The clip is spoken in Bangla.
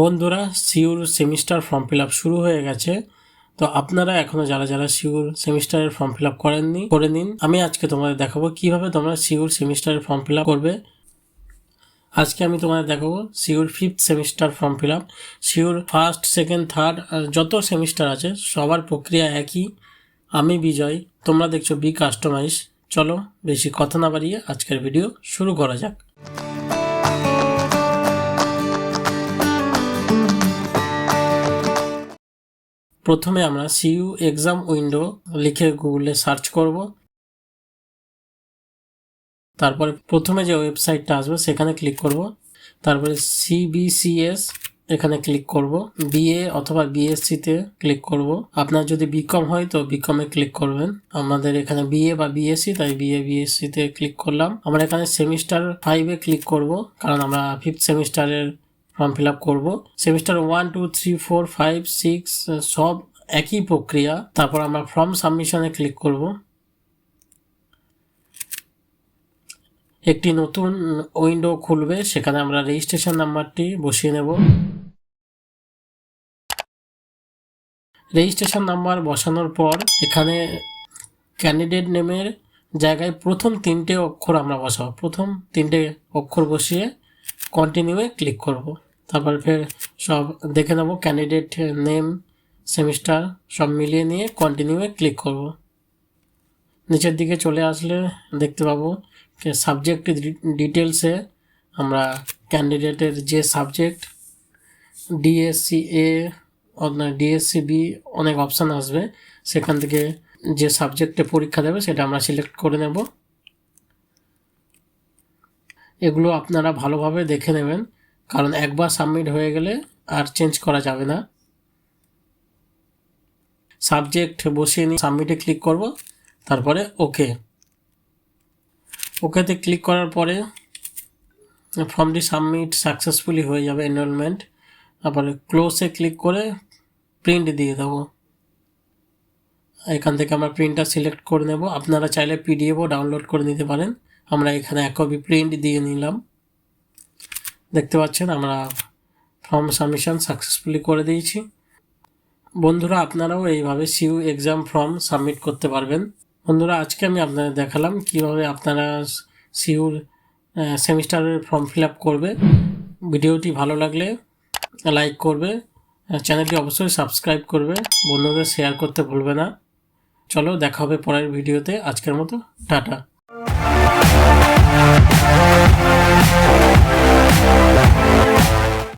বন্ধুরা, sure semester form fill up শুরু হয়ে গেছে। তো আপনারা এখনো যারা যারা সিউর সেমিস্টারের ফর্ম ফিল আপ করেননি করে নিন। আমি আজকে তোমাদের দেখাবো কিভাবে তোমরা সিউর সেমিস্টারের ফর্ম ফিল আপ করবে। আজকে আমি তোমাদের দেখাবো sure 5th semester form fill up. Sure first, second, third যত সেমিস্টার আছে সবার প্রক্রিয়া একই। আমি বিজয়, তোমরা দেখছো বি কাস্টমাইজ। চলো বেশি কথা না বাড়িয়ে আজকের ভিডিও শুরু করা যাক। প্রথমে আমরা সিইউ এক্সাম উইন্ডো লিখে গুগলে সার্চ করব। তারপরে প্রথমে যে ওয়েবসাইটটা আসবে সেখানে ক্লিক করব। তারপরে সিবিসিএস এখানে ক্লিক করব। বিএ অথবা বিএসসিতে ক্লিক করব। আপনার যদি বিকম হয় তো বিকমে ক্লিক করবেন। আমাদের এখানে বিএ বা বিএসসি, তাই বিএ বিএসসিতে ক্লিক করলাম। আমরা এখানে সেমিস্টার 5-এ ক্লিক করব, কারণ আমরা 5th সেমিস্টারের ফর্ম ফিল আপ করবো। সেমিস্টার 1, 2, 3, 4, 5, 6 সব একই প্রক্রিয়া। তারপর আমরা ফর্ম সাবমিশনে ক্লিক করব। একটি নতুন উইন্ডো খুলবে, সেখানে আমরা রেজিস্ট্রেশন নাম্বারটি বসিয়ে নেব। রেজিস্ট্রেশন নাম্বার বসানোর পর এখানে ক্যান্ডিডেট নেমের জায়গায় প্রথম 3টে অক্ষর আমরা বসাবো। প্রথম 3টে অক্ষর বসিয়ে কন্টিনিউয়ে ক্লিক করব। তারপর ফের সব দেখে নেব, ক্যান্ডিডেট নেম, সেমিস্টার সব মিলিয়ে নিয়ে কন্টিনিউয়ে ক্লিক করব। নিচের দিকে চলে আসলে দেখতে পাবো সাবজেক্ট ডিটেলসে আমরা ক্যান্ডিডেটের যে সাবজেক্ট, ডিএসসি এ, ডিএসসি বি অনেক অপশান আসবে, সেখান থেকে যে সাবজেক্টে পরীক্ষা দেবে সেটা আমরা সিলেক্ট করে নেব। এগুলো আপনারা ভালোভাবে দেখে নেবেন, কারণ একবার সাবমিট হয়ে গেলে আর চেঞ্জ করা যাবে না। সাবজেক্ট বসিয়ে নিয়ে সাবমিটে ক্লিক করব। তারপরে ওকেতে ক্লিক করার পরে ফর্মটি সাবমিট সাকসেসফুলি হয়ে যাবে, এনরোলমেন্ট। তারপরে ক্লোজে ক্লিক করে প্রিন্ট দিয়ে দেবো। এখান থেকে আমরা প্রিন্টটা সিলেক্ট করে নেব। আপনারা চাইলে পিডিএফও ডাউনলোড করে নিতে পারেন। আমরা এখানে 1 কপি প্রিন্ট দিয়ে নিলাম। দেখতে পাচ্ছেন আমরা ফর্ম সাবমিশন সাকসেসফুলি করে দিয়েছি। বন্ধুরা, আপনারাও এইভাবে সিইউ এক্সাম ফর্ম সাবমিট করতে পারবেন। বন্ধুরা, আজকে আমি আপনাদের দেখালাম কিভাবে আপনারা সিইউর সেমিস্টারের ফর্ম ফিল আপ করবে। ভিডিওটি ভালো লাগলে লাইক করবে, চ্যানেলটি অবশ্যই সাবস্ক্রাইব করবে, বন্ধুদের শেয়ার করতে ভুলবে না। চলো দেখা হবে পরের ভিডিওতে। আজকের মতো টাটা।